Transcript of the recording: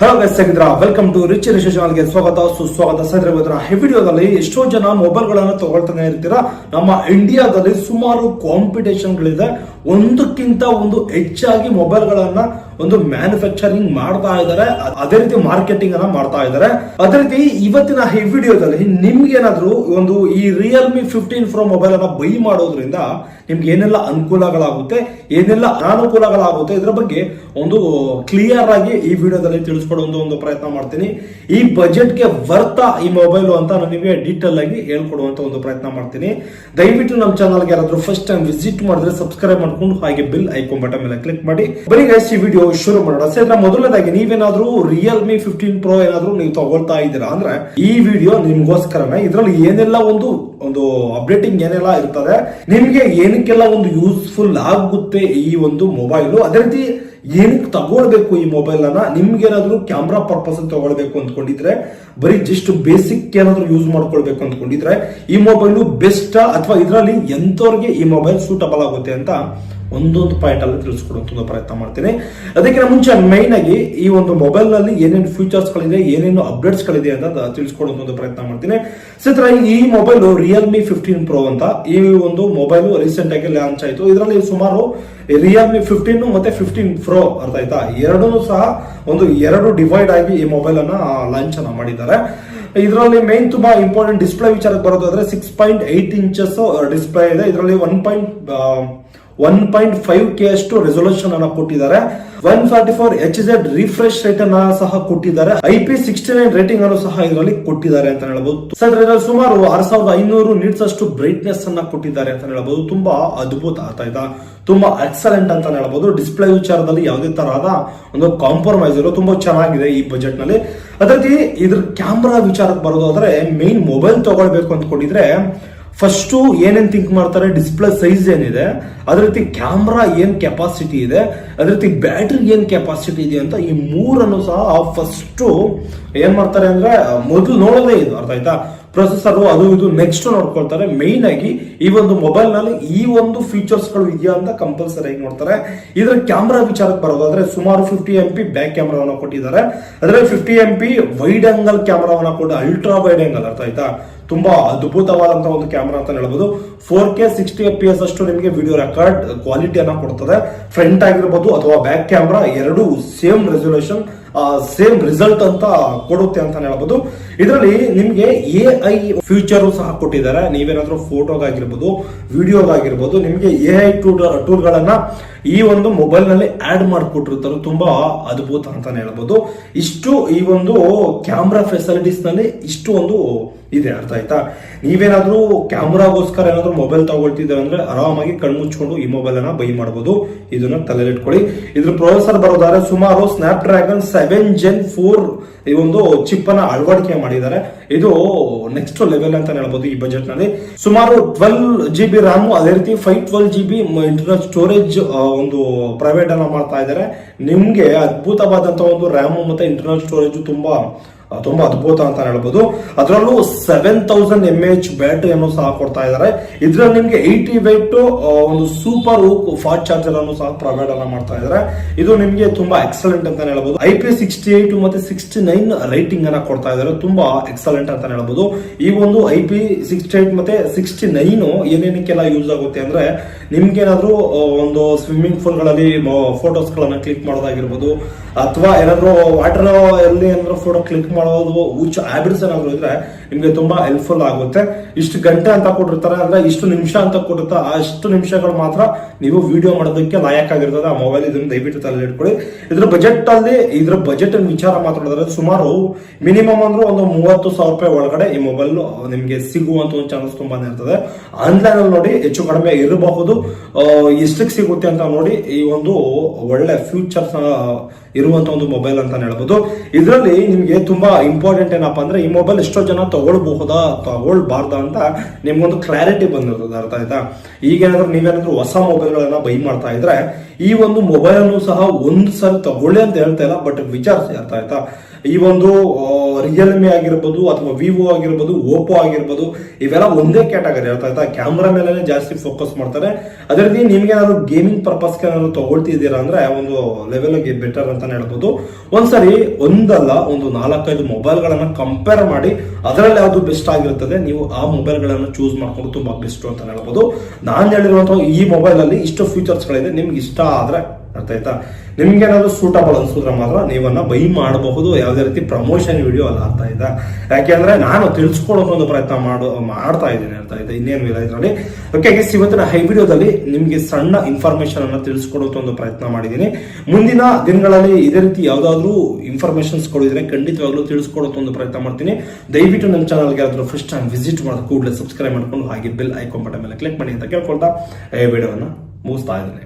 Hello guys, ಹೇಗಿದ್ದೀರಾ? Welcome to rich ಚಾನಲ್ಗೆ ಸ್ವಾಗತ ಸುಸ್ವಾಗತ. ಸರ್, ಈ ವಿಡಿಯೋದಲ್ಲಿ ಎಷ್ಟೋ ಜನ ಮೊಬೈಲ್ ಗಳನ್ನ ತಗೊಳ್ತಾನೆ ಇರ್ತೀರಾ. ನಮ್ಮ ಇಂಡಿಯಾದಲ್ಲಿ ಸುಮಾರು ಕಾಂಪಿಟೇಷನ್ ಗಳಿದೆ. ಒಂದಕ್ಕಿಂತ ಒಂದು ಹೆಚ್ಚಾಗಿ ಮೊಬೈಲ್ ಗಳನ್ನ ಒಂದು ಮ್ಯಾನುಫ್ಯಾಕ್ಚರಿಂಗ್ ಮಾಡ್ತಾ ಇದ್ದಾರೆ, ಅದೇ ರೀತಿ ಮಾರ್ಕೆಟಿಂಗ್ ಅನ್ನ ಮಾಡ್ತಾ ಇದ್ದಾರೆ. ಅದೇ ರೀತಿ ಇವತ್ತಿನ ಈ ವಿಡಿಯೋದಲ್ಲಿ ನಿಮ್ಗೆ ಏನಾದ್ರು ಒಂದು ಈ ರಿಯಲ್ಮಿ 15 Pro ಮೊಬೈಲ್ ಅನ್ನ ಬೈ ಮಾಡೋದ್ರಿಂದ ನಿಮ್ಗೆ ಏನೆಲ್ಲ ಅನುಕೂಲಗಳಾಗುತ್ತೆ, ಏನೆಲ್ಲ ಅನಾನುಕೂಲಗಳಾಗುತ್ತೆ, ಇದ್ರ ಬಗ್ಗೆ ಒಂದು ಕ್ಲಿಯರ್ ಆಗಿ ಈ ವಿಡಿಯೋದಲ್ಲಿ ತಿಳಿಸ್ಕೊಡುವಂತ ಒಂದು ಪ್ರಯತ್ನ ಮಾಡ್ತೀನಿ. ಈ ಬಜೆಟ್ಗೆ ವರ್ತ ಈ ಮೊಬೈಲ್ ಅಂತ ನಾನು ನಿಮಗೆ ಡೀಟೇಲ್ ಆಗಿ ಹೇಳ್ಕೊಡುವಂತ ಒಂದು ಪ್ರಯತ್ನ ಮಾಡ್ತೀನಿ. ದಯವಿಟ್ಟು ನಮ್ಮ ಚಾನಲ್ಗೆ ಯಾರಾದ್ರೂ ಫಸ್ಟ್ ಟೈಮ್ ವಿಸಿಟ್ ಮಾಡಿದ್ರೆ ಸಬ್ಸ್ಕ್ರೈಬ್ ಮಾಡ್ಕೊಂಡು ಹಾಗೆ ಬಿಲ್ ಐಕಾನ್ ಬಟನ್ ಮೇಲೆ ಕ್ಲಿಕ್ ಮಾಡಿ. ಬರೀ ಗೈಸ್, ಈ ವಿಡಿಯೋ ಶುರು ಮಾಡೋಣ. ಸರ್, ಮೊದಲನೇದಾಗಿ ನೀವೇನಾದ್ರೂ ರಿಯಲ್ಮಿ 15 Pro ಏನಾದ್ರೂ ನೀವು ತಗೊಳ್ತಾ ಇದ್ದೀರಾ ಅಂದ್ರೆ ಈ ವಿಡಿಯೋ ನಿಮ್ಗೋಸ್ಕರನೇ. ಇದ್ರಲ್ಲಿ ಏನೆಲ್ಲ ಒಂದು ಅಪ್ಡೇಟಿಂಗ್ ಏನೆಲ್ಲ ಇರ್ತದೆ, ನಿಮ್ಗೆ ಏನಕ್ಕೆಲ್ಲ ಒಂದು ಯೂಸ್ಫುಲ್ ಆಗುತ್ತೆ ಈ ಒಂದು ಮೊಬೈಲ್, ಅದೇ ರೀತಿ ಏನಕ್ಕೆ ತಗೊಳ್ಬೇಕು ಈ ಮೊಬೈಲ್ ಅನ್ನ, ನಿಮ್ಗೆ ಏನಾದ್ರು ಕ್ಯಾಮ್ರಾ ಪರ್ಪಸ್ ತಗೊಳ್ಬೇಕು ಅಂದ್ಕೊಂಡಿದ್ರೆ, ಬರೀ ಜಸ್ಟ್ ಬೇಸಿಕ್ ಏನಾದ್ರು ಯೂಸ್ ಮಾಡ್ಕೊಳ್ಬೇಕು ಅಂದ್ಕೊಂಡಿದ್ರೆ ಈ ಮೊಬೈಲ್ ಬೆಸ್ಟ್, ಅಥವಾ ಇದರಲ್ಲಿ ಎಂತವ್ರಿಗೆ ಈ ಮೊಬೈಲ್ ಸೂಟಬಲ್ ಆಗುತ್ತೆ ಅಂತ ಒಂದೊಂದು ಪಾಯಿಂಟ್ ಅಲ್ಲಿ ತಿಳಿಸ್ಕೊಡುವಂತ ಪ್ರಯತ್ನ ಮಾಡ್ತೀನಿ. ಅದಕ್ಕಿಂತ ಮುಂಚೆ ಮೈನ್ ಆಗಿ ಈ ಒಂದು ಮೊಬೈಲ್ ನಲ್ಲಿ ಏನೇನು ಫೀಚರ್ಸ್ ಗಳಿದೆ, ಏನೇನು ಅಪ್ಡೇಟ್ಸ್ ಗಳಿದೆ ಅಂತ ತಿಳಿಸ್ಕೊಡುವಂತ ಪ್ರಯತ್ನ ಮಾಡ್ತೀನಿ. ಸಿತ್ರ, ಈ ಮೊಬೈಲ್ ರಿಯಲ್ಮಿ 15 Pro ಅಂತ ಈ ಒಂದು ಮೊಬೈಲ್ ರೀಸೆಂಟ್ ಆಗಿ ಲಾಂಚ್ ಆಯ್ತು. ಇದರಲ್ಲಿ ಸುಮಾರು ರಿಯಲ್ಮಿ 15 ಮತ್ತೆ 15 Pro ಅರ್ಥ ಆಯ್ತಾ, ಎರಡೂ ಸಹ ಎರಡು ಡಿವೈಡ್ ಆಗಿ ಈ ಮೊಬೈಲ್ ಅನ್ನ ಲಾಂಚ್ ಅನ್ನ ಮಾಡಿದ್ದಾರೆ. ಇದರಲ್ಲಿ ಮೇನ್ ತುಂಬಾ ಇಂಪಾರ್ಟೆಂಟ್ ಡಿಸ್ಪ್ಲೇ ವಿಚಾರಕ್ಕೆ ಬರೋದಾದ್ರೆ 6.8 ಇಂಚಸ್ ಡಿಸ್ಪ್ಲೇ ಇದೆ. ಇದರಲ್ಲಿ 1.5K ಅಷ್ಟು ರೆಸೊಲ್ಯೂಷನ್ ಅನ್ನ ಕೊಟ್ಟಿದ್ದಾರೆ. 144 Hz ರಿಫ್ರೆಶ್ ರೇಟ್ ಅನ್ನ ಸಹ ಕೊಟ್ಟಿದ್ದಾರೆ. IP69 ರೇಟಿಂಗ್ ಅನ್ನು ಸಹ ಇದರಲ್ಲಿ ಕೊಟ್ಟಿದ್ದಾರೆ ಅಂತ ಹೇಳಬಹುದು. ಸರ್, ಇದರಲ್ಲಿ ಸುಮಾರು 6500 ನಿಟ್ಸ್ ಅಷ್ಟು ಬ್ರೈಟ್ನೆಸ್ ಅನ್ನ ಕೊಟ್ಟಿದ್ದಾರೆ ಅಂತ ಹೇಳಬಹುದು. ತುಂಬಾ ಅದ್ಭುತ ಆಯ್ತಾ, ತುಂಬಾ ಎಕ್ಸಲೆಂಟ್ ಅಂತ ಹೇಳಬಹುದು. ಡಿಸ್ಪ್ಲೇ ವಿಚಾರದಲ್ಲಿ ಯಾವುದೇ ತರಹದ ಒಂದು ಕಾಂಪ್ರಮೈಸ್ ಇರೋ ತುಂಬಾ ಚೆನ್ನಾಗಿದೆ ಈ ಬಜೆಟ್ ನಲ್ಲಿ. ಅದೇ ರೀತಿ ಇದ್ರ ಕ್ಯಾಮ್ರಾ ವಿಚಾರಕ್ಕೆ ಬರೋದಾದ್ರೆ, ಮೇನ್ ಮೊಬೈಲ್ ತಗೊಳ್ಬೇಕು ಅಂದ್ಕೊಂಡಿದ್ರೆ ಫಸ್ಟ್ ಏನೇನ್ ಥಿಂಕ್ ಮಾಡ್ತಾರೆ, ಡಿಸ್ಪ್ಲೇ ಸೈಜ್ ಏನಿದೆ, ಅದೇ ರೀತಿ ಕ್ಯಾಮ್ರಾ ಏನ್ ಕೆಪಾಸಿಟಿ ಇದೆ, ಅದೇ ರೀತಿ ಬ್ಯಾಟ್ರಿ ಏನ್ ಕೆಪಾಸಿಟಿ ಇದೆ ಅಂತ ಈ ಮೂರನ್ನು ಸಹ ಫಸ್ಟ್ ಏನ್ ಮಾಡ್ತಾರೆ ಅಂದ್ರೆ ಮೊದಲು ನೋಡೋದೇ ಇದು. ಅರ್ಥ ಆಯ್ತಾ? ಪ್ರೊಸೆಸರ್ ಅದು ಇದು ನೆಕ್ಸ್ಟ್ ನೋಡ್ಕೊಳ್ತಾರೆ. ಮೇನ್ ಆಗಿ ಈ ಒಂದು ಮೊಬೈಲ್ ನಲ್ಲಿ ಈ ಒಂದು ಫೀಚರ್ಸ್ ಗಳು ಇದೆಯಾ ಅಂತ ಕಂಪಲ್ಸರಿ ಆಗಿ ನೋಡ್ತಾರೆ. ಇದರ ಕ್ಯಾಮ್ರಾ ವಿಚಾರಕ್ಕೆ ಬರೋದಾದ್ರೆ ಸುಮಾರು 50 MP ಬ್ಯಾಕ್ ಕ್ಯಾಮ್ರಾವನ್ನ ಕೊಟ್ಟಿದ್ದಾರೆ. ಅದರಲ್ಲಿ 50 MP ವೈಡ್ ಆಂಗಲ್ ಕ್ಯಾಮ್ರಾವನ್ನ ಕೊಟ್ಟು ಅಲ್ಟ್ರಾ ವೈಡ್ ಆಂಗಲ್, ಅರ್ಥ ಆಯ್ತಾ, ತುಂಬಾ ಅದ್ಭುತವಾದಂತಹ ಒಂದು ಕ್ಯಾಮ್ರಾ ಅಂತ ಹೇಳ್ಬೋದು. 4K 60 FPS ಅಷ್ಟು ನಿಮಗೆ ವಿಡಿಯೋ ರೆಕಾರ್ಡ್ ಕ್ವಾಲಿಟಿಯನ್ನ ಕೊಡ್ತದೆ. ಫ್ರಂಟ್ ಆಗಿರ್ಬೋದು ಅಥವಾ ಬ್ಯಾಕ್ ಕ್ಯಾಮ್ರಾ ಎರಡು ಸೇಮ್ ರೆಸೊಲ್ಯೂಷನ್, ಸೇಮ್ ರಿಸಲ್ಟ್ ಅಂತ ಕೊಡುತ್ತೆ ಅಂತ ಹೇಳ್ಬೋದು. ಇದರಲ್ಲಿ ನಿಮ್ಗೆ AI ಫ್ಯೂಚರ್ ಸಹ ಕೊಟ್ಟಿದ್ದಾರೆ. ನೀವೇನಾದ್ರೂ ಫೋಟೋಗಾಗಿರ್ಬೋದು, ವಿಡಿಯೋಗಾಗಿರ್ಬೋದು, ನಿಮ್ಗೆ AI ಟೂಲ್ ಗಳನ್ನ ಈ ಒಂದು ಮೊಬೈಲ್ ನಲ್ಲಿ ಆಡ್ ಮಾಡಿಕೊಟ್ಟಿರ್ತಾರೆ. ತುಂಬಾ ಅದ್ಭುತ ಅಂತಾನೆ ಹೇಳ್ಬೋದು. ಇಷ್ಟು ಈ ಒಂದು ಕ್ಯಾಮ್ರಾ ಫೆಸಿಲಿಟೀಸ್ ನಲ್ಲಿ ಇಷ್ಟು ಒಂದು ಇದೆ. ಅರ್ಥ ಆಯ್ತಾ? ನೀವೇನಾದ್ರೂ ಕ್ಯಾಮ್ರಾಗೋಸ್ಕರ ಏನಾದ್ರು ಮೊಬೈಲ್ ತಗೊಳ್ತಿದ್ದೇವೆ ಅಂದ್ರೆ ಆರಾಮಾಗಿ ಕಣ್ಮುಚ್ಕೊಂಡು ಈ ಮೊಬೈಲ್ ಅನ್ನ ಬೈ ಮಾಡಬಹುದು. ಇದನ್ನ ತಲೆಲಿಟ್ಕೊಳ್ಳಿ. ಇದ್ರ ಪ್ರೊಸೆಸರ್ ಬರೋದಾದ್ರೆ ಸುಮಾರು ಸ್ನ್ಯಾಪ್ ಡ್ರ್ಯಾಗನ್ 7 Gen 4 ಈ ಒಂದು ಚಿಪ್ ಅನ್ನ ಅಳವಡಿಕೆ ಮಾಡಿದ್ದಾರೆ. ಇದು ನೆಕ್ಸ್ಟ್ ಲೆವೆಲ್ ಅಂತ ಹೇಳ್ಬೋದು ಈ ಬಜೆಟ್ ನಲ್ಲಿ. ಸುಮಾರು 12GB RAM, ಅದೇ ರೀತಿ 512GB ಇಂಟರ್ನಲ್ ಸ್ಟೋರೇಜ್ ಒಂದು ಪ್ರೈವೇಟ್ ಅನ್ನ ಮಾಡ್ತಾ ಇದ್ದಾರೆ. ನಿಮ್ಗೆ ಅದ್ಭುತವಾದಂತಹ ಒಂದು ರ್ಯಾಮ್ ಮತ್ತೆ ಇಂಟರ್ನಲ್ ಸ್ಟೋರೇಜ್ ತುಂಬಾ ಅದ್ಭುತ ಅಂತ ಹೇಳ್ಬೋದು. ಅದರಲ್ಲೂ 7000 mAh ಬ್ಯಾಟರಿಯನ್ನು ಸಹ ಕೊಡ್ತಾ ಇದ್ದಾರೆ. ಇದ್ರಲ್ಲಿ ನಿಮ್ಗೆ 80 weight ಒಂದು ಸೂಪರ್ ಫಾಸ್ಟ್ ಚಾರ್ಜರ್ ಅನ್ನು ಸಹ ಪ್ರೊವೈಡ್ ಅನ್ನ ಮಾಡ್ತಾ ಇದ್ದಾರೆ. ಇದು ನಿಮ್ಗೆ ತುಂಬಾ ಎಕ್ಸಲೆಂಟ್ ಅಂತ ಹೇಳ್ಬೋದು. IP68 ಮತ್ತೆ 69 ರೈಟಿಂಗ್ ಅನ್ನ ಕೊಡ್ತಾ ಇದ್ದಾರೆ. ತುಂಬಾ ಎಕ್ಸಲೆಂಟ್ ಅಂತ ಹೇಳ್ಬೋದು. ಈ ಒಂದು IP68 ಮತ್ತೆ 69 ಏನೇನಕ್ಕೆಲ್ಲ ಯೂಸ್ ಆಗುತ್ತೆ ಅಂದ್ರೆ, ನಿಮ್ಗೇನಾದ್ರೂ ಒಂದು ಸ್ವಿಮ್ಮಿಂಗ್ ಪೂಲ್ ಗಳಲ್ಲಿ ಫೋಟೋಸ್ ಗಳನ್ನ ಕ್ಲಿಕ್ ಮಾಡೋದಾಗಿರ್ಬೋದು, ಅಥವಾ ಏನಾದ್ರು ವಾಟರ್ ಎಲ್ಲಿ ಏನಾದ್ರು ಫೋಟೋ ಕ್ಲಿಕ್ ಮಾಡೋದು ಹುಚ್ಚು ಹ್ಯಾಬಿಟ್ಸ್ ಏನಾದ್ರು ಇದ್ರೆ ನಿಮ್ಗೆ ತುಂಬಾ ಹೆಲ್ಪ್ಫುಲ್ ಆಗುತ್ತೆ. ಇಷ್ಟು ಗಂಟೆ ಅಂತ ಕೊಟ್ಟಿರ್ತಾರೆ ಅಂದ್ರೆ ಇಷ್ಟು ನಿಮಿಷ ಅಂತ ಕೊಟ್ಟಿರ್ತಾರೆ, ಅಷ್ಟು ನಿಮಿಷಗಳು ಮಾತ್ರ ನೀವು ವಿಡಿಯೋ ಮಾಡೋದಕ್ಕೆ ಲಾಯಕ್ ಆಗಿರ್ತದೆ ಆ ಮೊಬೈಲ್. ಇದನ್ನ ದಯವಿಟ್ಟು ತಲೆ ಇಟ್ಕೊಳ್ಳಿ. ಇದ್ರ ಬಜೆಟ್ ವಿಚಾರ ಮಾತಾಡಿದ್ರೆ ಸುಮಾರು ಮಿನಿಮಮ್ ಅಂದ್ರೆ ಒಂದು 30,000 ರೂಪಾಯಿ ಒಳಗಡೆ ಈ ಮೊಬೈಲ್ ನಿಮ್ಗೆ ಸಿಗುವಂತ ಒಂದು ಚಾನ್ಸ್ ತುಂಬಾನೇ ಇರ್ತದೆ. ಆನ್ಲೈನ್ ಅಲ್ಲಿ ನೋಡಿ ಹೆಚ್ಚು ಕಡಿಮೆ ಇರಬಹುದು. ಎಷ್ಟಕ್ಕೆ ಸಿಗುತ್ತೆ ಅಂತ ನೋಡಿ ಈ ಒಂದು ಒಳ್ಳೆ ಫ್ಯೂಚರ್ಸ್ ಇರುವಂತ ಒಂದು ಮೊಬೈಲ್ ಅಂತ ಹೇಳ್ಬೋದು. ಇದರಲ್ಲಿ ನಿಮ್ಗೆ ತುಂಬಾ ಇಂಪಾರ್ಟೆಂಟ್ ಏನಪ್ಪಾ ಅಂದ್ರೆ, ಈ ಮೊಬೈಲ್ ಎಷ್ಟೋ ಜನ ತಗೊಳ್ಬಹುದಾ ತಗೊಳ್ಬಾರ್ದಾ ಅಂತ ನಿಮ್ಗೊಂದು ಕ್ಲಾರಿಟಿ ಬಂದಿರ್ತದೆ. ಅರ್ಥ ಆಯ್ತಾ? ಈಗೇನಾದ್ರೂ ನೀವೇನಾದ್ರೂ ಹೊಸ ಮೊಬೈಲ್ ಗಳನ್ನ ಬೈ ಮಾಡ್ತಾ ಇದ್ರೆ ಈ ಒಂದು ಮೊಬೈಲ್ ಅನ್ನು ಸಹ ಒಂದು ಸಲ ತಗೊಳ್ಳಿ ಅಂತ ಹೇಳ್ತಾ ಇಲ್ಲ, ಬಟ್ ವಿಚಾರಿಸಿ. ಅರ್ಥ ಆಯ್ತಾ? ಈ ಒಂದು ರಿಯಲ್ಮಿ ಆಗಿರ್ಬೋದು ಅಥವಾ ವಿವೋ ಆಗಿರ್ಬೋದು, ಓಪೋ ಆಗಿರ್ಬೋದು, ಇವೆಲ್ಲ ಒಂದೇ ಕ್ಯಾಟಗರಿ ಅರ್ಥ ಆಯ್ತಾ. ಕ್ಯಾಮ್ರಾ ಮೇಲೆ ಜಾಸ್ತಿ ಫೋಕಸ್ ಮಾಡ್ತಾರೆ. ಅದೇ ರೀತಿ ನಿಮ್ಗೆ ಏನಾದ್ರು ಗೇಮಿಂಗ್ ಪರ್ಪಸ್ಗೆ ಏನಾದ್ರು ತಗೊಳ್ತಿದ್ದೀರಾ ಅಂದ್ರೆ ಒಂದು ಲೆವೆಲ್ ಬೆಟರ್ ಅಂತಾನೆ ಹೇಳ್ಬೋದು. ಒಂದ್ಸರಿ ಒಂದಲ್ಲ ಒಂದು 4-5 ಮೊಬೈಲ್ಗಳನ್ನ ಕಂಪೇರ್ ಮಾಡಿ ಅದರಲ್ಲಿ ಯಾವ್ದು ಬೆಸ್ಟ್ ಆಗಿರುತ್ತದೆ ನೀವು ಆ ಮೊಬೈಲ್ಗಳನ್ನ ಚೂಸ್ ಮಾಡ್ಕೊಂಡು ತುಂಬಾ ಬೆಸ್ಟ್ ಅಂತ ಹೇಳ್ಬೋದು. ನಾನು ಹೇಳಿರುವಂತಹ ಈ ಮೊಬೈಲ್ ಅಲ್ಲಿ ಇಷ್ಟು ಫೀಚರ್ಸ್ ಗಳಿದೆ. ನಿಮ್ಗೆ ಇಷ್ಟ ಆದ್ರೆ ಅರ್ಥ ಆಯ್ತಾ, ನಿಮ್ಗೆ ಏನಾದ್ರು ಸೂಟಬಲ್ ಅನ್ಸಿದ್ರೆ ಮಾತ್ರ ನೀವನ್ನ ಬೈ ಮಾಡಬಹುದು. ಯಾವುದೇ ರೀತಿ ಪ್ರಮೋಷನ್ ವಿಡಿಯೋ ಅಲ್ಲ ಅರ್ಥ ಆಯ್ತಾ. ಯಾಕೆಂದ್ರೆ ನಾನು ತಿಳಿಸ್ಕೊಡೋಕೆ ಒಂದು ಪ್ರಯತ್ನ ಮಾಡ್ತಾ ಇದ್ದೀನಿ ಅರ್ಥ ಆಯ್ತಾ, ಇನ್ನೇನು ಇಲ್ಲ ಇದರಲ್ಲಿ. ಓಕೆ ಗೈಸ್, ಇವತ್ತಿನ ಹೈ ವಿಡಿಯೋದಲ್ಲಿ ನಿಮ್ಗೆ ಸಣ್ಣ ಇನ್ಫಾರ್ಮೇಶನ್ ಅನ್ನ ತಿಳಿಸ್ಕೊಡೋಕೆ ಒಂದು ಪ್ರಯತ್ನ ಮಾಡಿದ್ದೀನಿ. ಮುಂದಿನ ದಿನಗಳಲ್ಲಿ ಇದೇ ರೀತಿ ಯಾವ್ದಾದ್ರು ಇನ್ಫಾರ್ಮೇಶನ್ಸ್ ಕೊಡಿದ್ರೆ ಖಂಡಿತವಾಗ್ಲೂ ತಿಳಿಸ್ಕೊಡೋಕೆ ಒಂದು ಪ್ರಯತ್ನ ಮಾಡ್ತೀನಿ. ದಯವಿಟ್ಟು ನಮ್ಮ ಚಾನಲ್ಗೆ ಯಾರಾದ್ರೂ ಫಸ್ಟ್ ಟೈಮ್ ವಿಸಿಟ್ ಮಾಡಿದ ಕೂಡಲೇ ಸಬ್ಸ್ಕ್ರೈಬ್ ಮಾಡ್ಕೊಂಡು ಹಾಗೆ ಬೆಲ್ ಐಕಾನ್ ಬಟನ್ ಮೇಲೆ ಕ್ಲಿಕ್ ಮಾಡಿ ಅಂತ ಕೇಳ್ಕೊಳ್ತಾ ಈ ವಿಡಿಯೋನ ಮುಗಿಸ್ತಾ ಇದ್ದೀನಿ.